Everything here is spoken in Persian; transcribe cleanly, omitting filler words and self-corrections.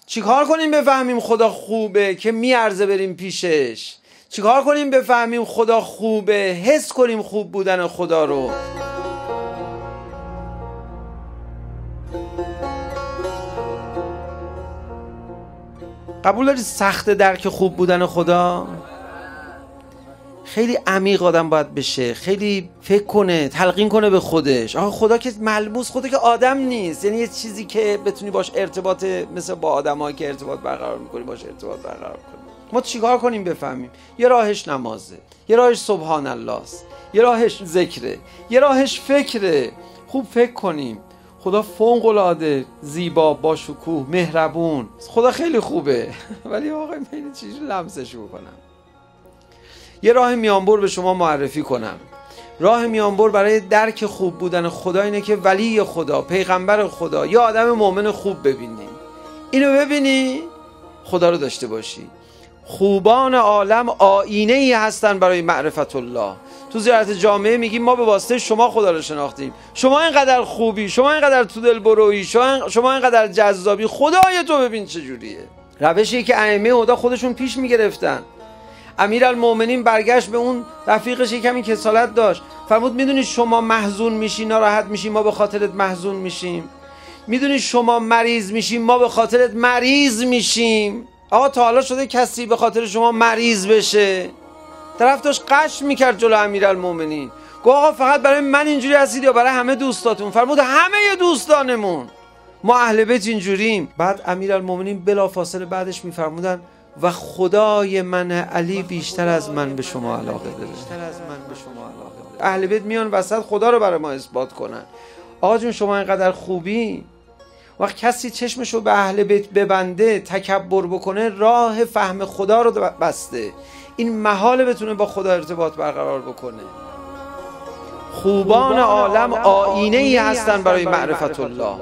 چیکار کنیم بفهمیم خدا خوبه که میارزه بریم پیشش؟ چیکار کنیم بفهمیم خدا خوبه، حس کنیم خوب بودن خدا رو؟ قبول دارید سخت درک خوب بودن خدا؟ خیلی عمیق آدم باید بشه، خیلی فکر کنه، تلقین کنه به خودش. آخه خدا که ملموس، خدا که آدم نیست، یعنی یه چیزی که بتونی باش ارتباط، مثل با آدمایی که ارتباط برقرار میکنی باش ارتباط برقرار کنی. ما چیکار کنیم بفهمیم؟ یه راهش نمازه، یه راهش سبحان الله است، یه راهش ذکره، یه راهش فکره. خوب فکر کنیم. خدا فوق العاده زیبا، با شکوه، مهربون. خدا خیلی خوبه. ولی واقعا خیلی چیزی لمسش میکنم. یه راه میانبر به شما معرفی کنم. راه میانبر برای درک خوب بودن خدا اینه که ولی خدا، پیغمبر خدا یا آدم مؤمن خوب ببینی. اینو ببینی خدا رو داشته باشی. خوبان عالم آینه ای هستن برای معرفت الله. تو زیارت جامعه میگیم ما به واسطه شما خدا رو شناختیم. شما اینقدر خوبی، شما اینقدر تو دل برویی، شما اینقدر جذابی. خدای تو ببین چجوریه. روشی که ائمه هدا خودشون پیش میگرفتن. امیرالمومنین برگشت به اون رفیقش، کمی کسالت داشت، فرمود میدونی شما محزون میشی، ناراحت میشی، ما به خاطرت محزون میشیم. میدونی شما مریض میشیم، ما به خاطرت مریض میشیم. آقا تا حالا شده کسی به خاطر شما مریض بشه؟ طرف داشت قش میکرد جلو امیرالمومنین، گفت آقا فقط برای من اینجوری هستید یا برای همه دوستاتون؟ فرمود همه دوستانمون، ما اهل بیت اینجوریم. بعد امیرالمومنین بلافاصله بعدش میفرمودن و خدای من علی بیشتر از من به شما علاقه داره. اهل بیت میان وسط خدا رو برای ما اثبات کنن. آقا جون شما اینقدر خوبی. وقت کسی چشمشو به اهل بیت ببنده، تکبر بکنه، راه فهم خدا رو بسته. این محاله بتونه با خدا ارتباط برقرار بکنه. خوبان عالم آینه ای هستن برای معرفت الله.